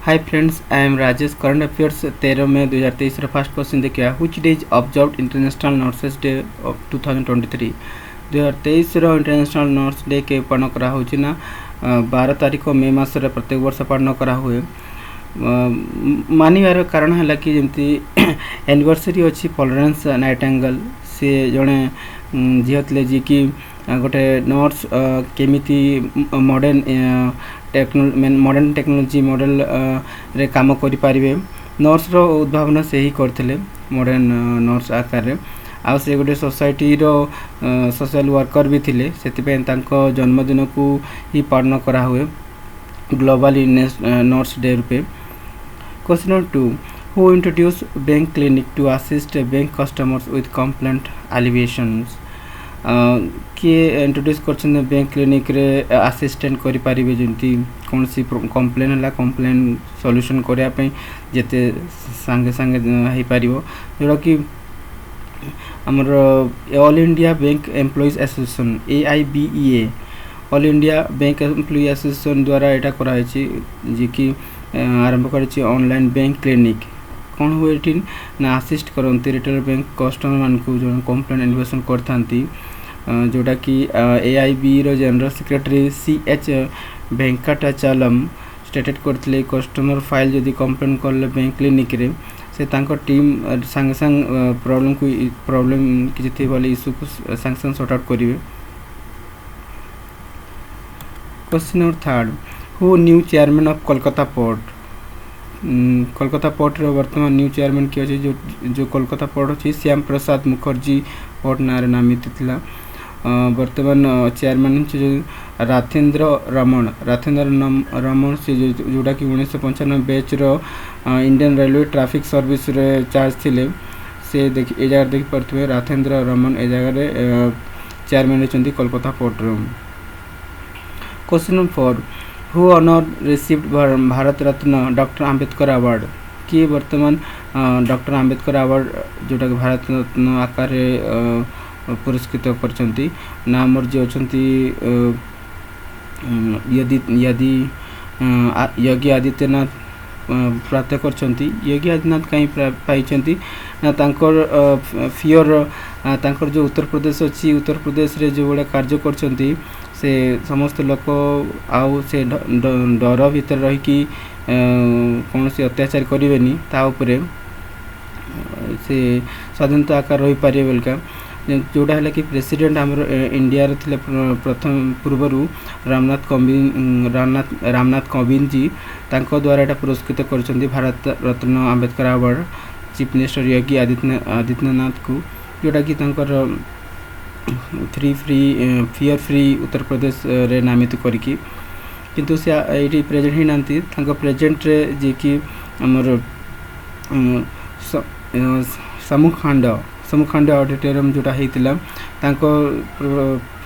Hi friends, I am Rajesh. Current Affairs 13 May 2023 first question देखिए which day is observed International Nurses Day of 2023 2023 international nurse day के पालन करा होची ना 12 तारिख मे मास रे प्रत्येक वर्ष पालन करा हुए मानिबार कारण है कि जमती एनिवर्सरी अच्छी फ्लोरेंस नाइटिंगेल से जड़े झील थे जी कि गोटे नर्स केमिति मॉडर्न टेक्नोलॉजी मॉडल रे काम करि पारिबे नर्स रो उद्भावना से ही करथिले मॉडर्न नर्स आकार रे आ से गोटे सोसाइटी रो सोशल वर्कर भी थिले सेति तांको जन्मदिन को ही पालन करा हुए ग्लोबल नर्स डे रूपे। Question 2 who introduce bank clinic to assist bank customers with complaint allegations किए इंट्रोड्यूस कर बैंक क्लिनिक रे असिस्टेंट करि पारिबे जंती कौन सी कंप्लेन हला कंप्लेन सॉल्यूशन करिया पई जेते संगे संगे हे पारिबो जोड़ा कि हमर all India bank employees association AIBEA all India bank employee association द्वारा एटा करा छी जे कि आरंभ करछि ऑनलाइन बैंक क्लिनिक कौन हुए ना असिस्ट करती रिटेल बैंक कस्टमर मान को जो कंप्लेन इन्वेस्टमेंट करथांती जोटा कि AIB रो general secretary CH Venkatachalam stated करथिले कस्टमर फाइल जदि कंप्लेन करले बैंक क्लिनिक रे से तांको टीम संग संग प्रॉब्लम किछि थी वाली इशू को संग संग सॉर्ट आउट करिवे। Question number 3 who new chairman of Kolkata port Kolkata port रो वर्तमान न्यू चेयरमैन किए अछि जो कोलकाता पोर्ट अछि श्याम प्रसाद मुखर्जी पोर्ट नारे नामित थिला वर्तमान चेयरमैन जो राथेंद्र रमन से जोड़ा कि 1995 बैच रो इंडियन रेलवे ट्रैफिक सर्विस रे चार्ज थिले से देख ए जगह देख परथवे राथेंद्र रमन ए जगह रे चेयरमैन चंदी कोलकाता पोर्ट रो। Question number 4 who honour received Bharat Ratna doctor Ambedkar award कि वर्तमान डॉक्टर आंबेडकर अवार्ड जोटा भारत रत्न आकार पुरस्कृत करछंती नाम जो अछंती यदि योगी आदित्यनाथ प्राप्त करछंती योगी आदित्यनाथ कहीं पाइछंती ना तांकर फियर तांकर जो उत्तर प्रदेश अछि उत्तर प्रदेश रे जो बड़ा कार्य करछंती से समस्त लोक आउ से डर भीतर रही कि कौन से अत्याचार करेनि ता उपरे से स्वाधीनता आकार रही पारे बेलका जोड़ा है कि प्रेसिडेंट हमर इंडिया रे थिले प्रथम पूर्वरु रामनाथ कोविंद जी तांको द्वारा एटा पुरस्कृत करछंती Bharat Ratna Ambedkar award chief minister Yogi Adityanath को जोड़ा कि तांकर फियर फ्री उत्तर प्रदेश रे नामित करकी किंतु से एटी प्रेजेंट ही नांती तांको प्रेजेंट रे जे कि हमर समुखंड ऑडिटोरियम जोटा हेतिला तांको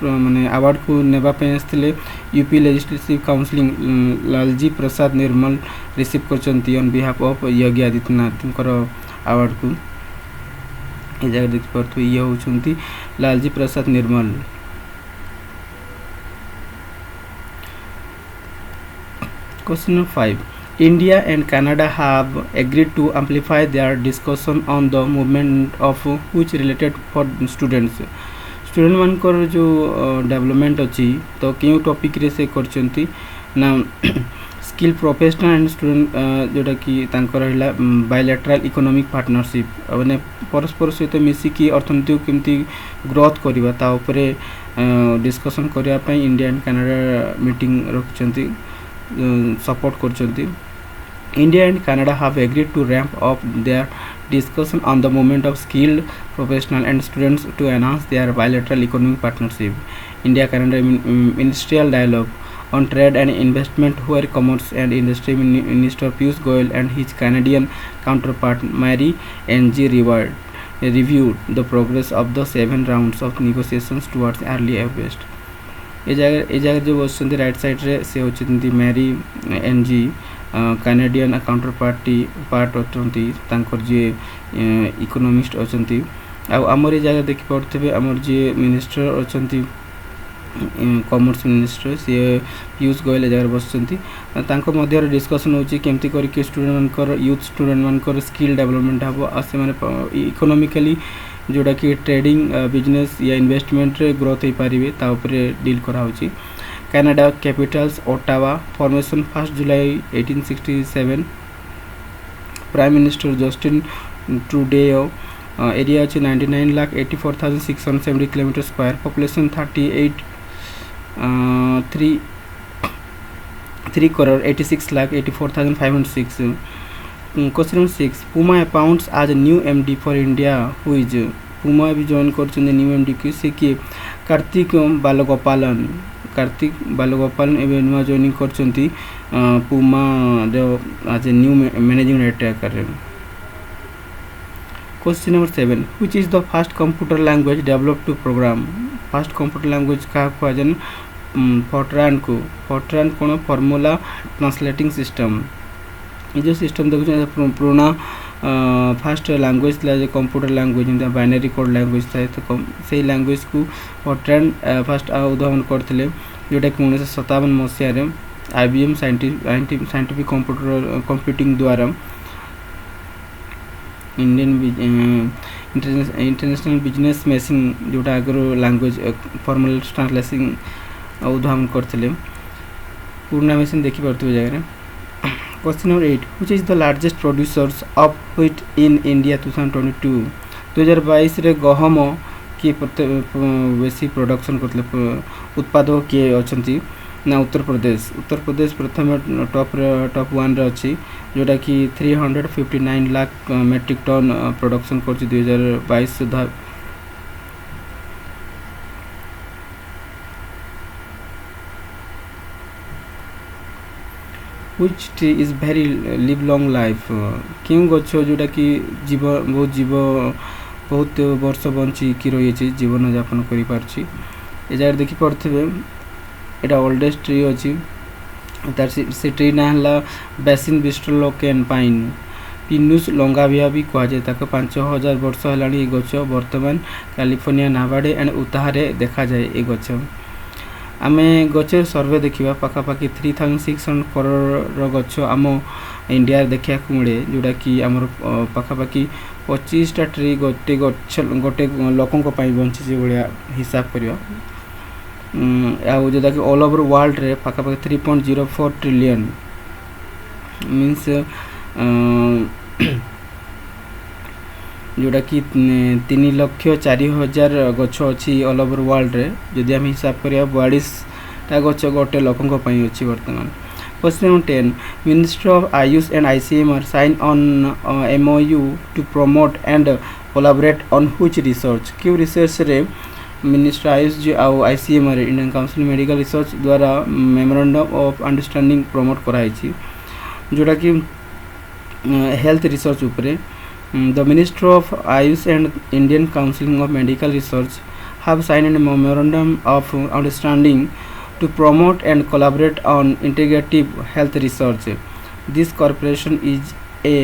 माने अवार्ड को नेबा पे आस्थिले UP legislative counselling Lalji Prasad Nirmal receive करचंती on behalf of Yogi Adityanath तांकर अवार्ड को ए जगह देख परथु ये होचंती Lalji Prasad Nirmal. Question number 5 India and Canada have agreed to amplify their discussion on the movement of which related for students मान कर जो डेवलपमेंट अछि तो क्यों टॉपिक रे से करचंती ना स्किल प्रोफेशनल एंड स्टूडेंट जोटा कि तांकर रहला बायलैटरल इकोनॉमिक पार्टनरशिप माने परस्पर सहित मिसी की अर्थनीति केमती ग्रोथ करबा ता ऊपर डिस्कशन करिया पई इंडिया एंड कनाडा मीटिंग रखचंती सपोर्ट करचंती। India and Canada have agreed to ramp up their discussion on the movement of skilled professionals and students to enhance their bilateral economic partnership. India-Canada ministerial dialogue on trade and investment, where Commerce and Industry Minister Piyush Goyal and his Canadian counterpart Mary Ng reviewed the progress of the 7 rounds of negotiations towards early harvest. ए जगह जो बसंती right side रे से होचंती Mary NG Canadian counterpart अछंती तांकर जे इकोनॉमिस्ट अछंती आ हमर ए जगह देखि पड़थबे हमर जे मिनिस्टर अछंती कॉमर्स मिनिस्टर सी पीयूष गोयल जगह बस मध्य डिस्कसन होची केमती करके स्टूडेंट मानकर यूथ स्टूडेंट मानकर स्किल डेवलपमेंट हम आ से इकोनॉमिकली जोड़ा कि ट्रेडिंग बिजनेस या इन्वेस्टमेंट रे ग्रोथ हो पारे ताऊपर डील कराऊची। कनाडा कैपिटल्स ओटावा फॉर्मेशन 1 जुलाई 1867 prime minister Justin Trudeau area अच्छी 99,84,670 kilometre square population 3 crore 86,84,506। Question number 6 Puma appoints आज new MD for India who is पुमा भी जॉइन कर न्यू एमडी की से किए कार्तिक बालगोपालन एवं नुआ जॉइनिंग कर पुमा आज ए न्यू मैनेजिंग डायरेक्टर आकार। Question number 7 which is the first computer language develop to program first computer language क्या कहुए फॉर्ट्रान कौन फॉर्मूला ट्रांसलेटिंग सिस्टम ये जो सिस्टम देखो पुराना फास्ट लैंग्वेज था computer language binary code language था तो से लैंग्वेज को फॉर्ट्रान फास्ट उद्भावन करते जोटा कि 1957 मसीह IBM साइंटिफिक कंप्यूटिंग द्वारा इंडियन इंटरनेशनल बिजनेस मशीन जोटा आगर लैंग्वेज फॉर्मल ट्रांसलेटिंग उद्भावन करते पुराना मशीन देखिपे जगह। Question number 8 which is the largest producers of wheat in India 2022 रे गहम किए बेसी प्रोडक्शन करते उत्पादक किए अच्छी ना उत्तर प्रदेश प्रथम टॉप 1 रे अच्छी जोटा कि 359 लाख मेट्रिक टन प्रोडक्शन कर 2022 सुधा। Which tree is very live long life क्यों गछ जोटा कि बहुत वर्ष बंची कि रही जीवन यापन कर पार्ची ए जगह देखी पड़े एटा ओल्डेस्ट ट्री अच्छी तार से ट्री ना है बेसिन बिस्ट्रोलोकेन पाइन पिनुस लंगाविया भी कहुए 5000 वर्ष है गछ बर्तमान कैलिफोर्निया नाभाडे एंड उताहरे देखा जाए ये गछ। आमे गचर सर्वे देखा पाखापाखि 3600 करोड़ गच आम इंडिया देखा मिले जोटा कि आमर पाखापाखि 25टा ट्री गोटे गोटे लोकों बंची भाया हिसाब करवा जोटा कि ऑल ओवर वर्ल्ड रे पाखापाखि 3.04 ट्रिलियन मीन्स जोटा कि 3,04,000 गछ अच्छी ऑल ओवर वर्ल्ड रे जदि आम हिसाब करिया 42टा गछ गोटे लोकों अच्छी वर्तमान। Question number 10 ministry of Ayush and ICMR sign on MOU to promote and collaborate on which research क्यों रिसर्च रे मिनिस्ट्री आयुष जो आउ ICMR Indian council medical research द्वारा मेमोरेंडम ऑफ अंडरस्टैंडिंग प्रमोट कराई जोटा कि हेल्थ रिसर्च उपरे। The Ministry of Ayush and Indian Council of Medical Research have signed a memorandum of understanding to promote and collaborate on integrative health research. This cooperation is a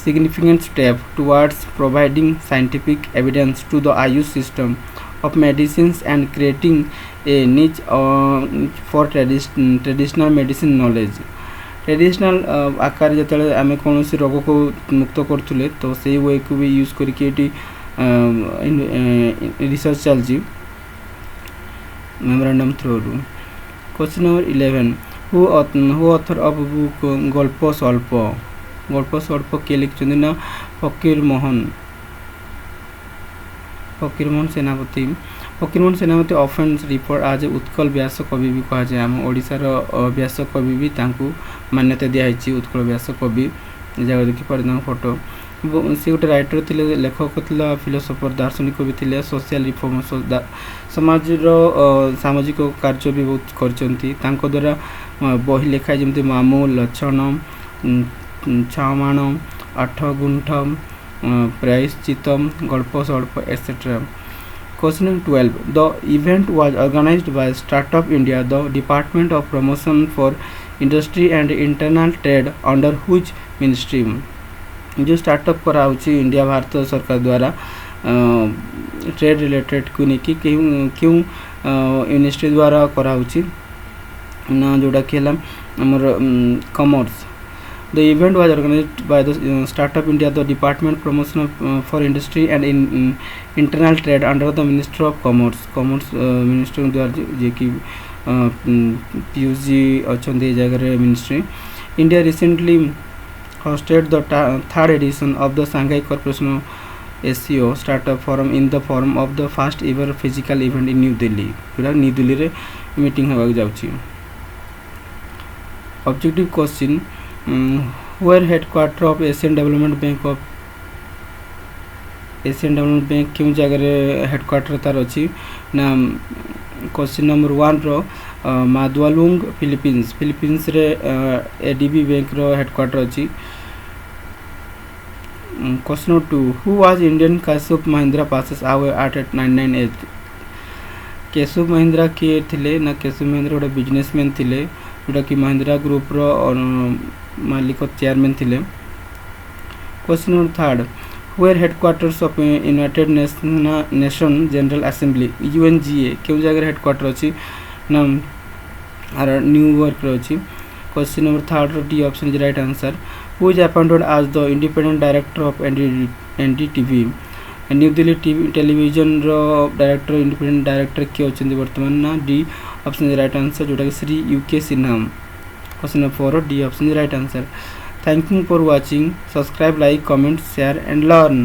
significant step towards providing scientific evidence to the Ayush system of medicines and creating a niche for traditional medicine knowledge. Traditional आकार जो आम कौन रोग को मुक्त करुले तो से वे को भी यूज करके रिसर्च चलती memorandum through. Question number 11 who author of book Galpa Swalpa किए लिखिं ना फकीर मोहन सेनापति ऑफेन रिपोर्ट आज उत्कल व्यास कवि भी कहुए आम ओडिशार व्यास कवि भी मान्यता दिखाई उत्कल व्यास कवि जगह देखिए फोटो सी गोटे राइटर थे लेखक था फिलोसोफर दार्शनिक भी थे सोशल रिफॉर्म समाज सामाजिक कार्य भी बहुत कर द्वारा बही लिखाई जमी मामू लक्षण छामाण 8 गुंठ प्रायश्चितम गल्प स्वल्प etcetera. Question 12 the event was organized by Startup India the Department of Promotion for Industry and Internal Trade under which ministry जो स्टार्टअप कराउची इंडिया भारत सरकार द्वारा ट्रेड रिलेटेड को नहीं क्यों यूनिवर्सिटी द्वारा कराऊँगी ना जोटा कि आमर commerce. The event was organized by the Startup India, the Department Promotion for Industry and Internal Trade under the Ministry of Commerce. Commerce Ministry द्वारा जे कि पीयूष जी अच्छे जगह ministry. India recently hosted the third edition of the Shanghai Corporation SCO Startup Forum in the form of the first ever physical event in New Delhi. पूरा new Delhi रे meeting होगा जाउची. Objective question: where headquarter of Asian Development Bank क्यों जगह headquarter तार अच्छी ना. Question number 1 रो मादुआलुंग Philippines रे एडीबी बैंक रो हेडक्वार्टर अच्छी. Question number 2 who was Indian Keshav Mahindra passes away at 998. Keshav Mahindra किए थिले ना. केशव महिंद्रा गोटे बिजनेसमैन थिले जोटा कि महिंद्रा ग्रुप रो मालिक चेयरमैन थिले. Question number 3 where headquarters of United Nation General Assembly UNGA क्यों जगह हेडक्वार्टर अच्छी ना न्यूयॉर्क रो अच्छी. Question number 3 D option is right answer. Who is appointed as the independent director of NDTV new Delhi television रो director independent director किए अच्छे बर्तमान ना. D option is right answer जोटा कि Shri UK Sinha. Question number 4 D option is right answer. Thank you for watching. Subscribe, like, comment, share and learn.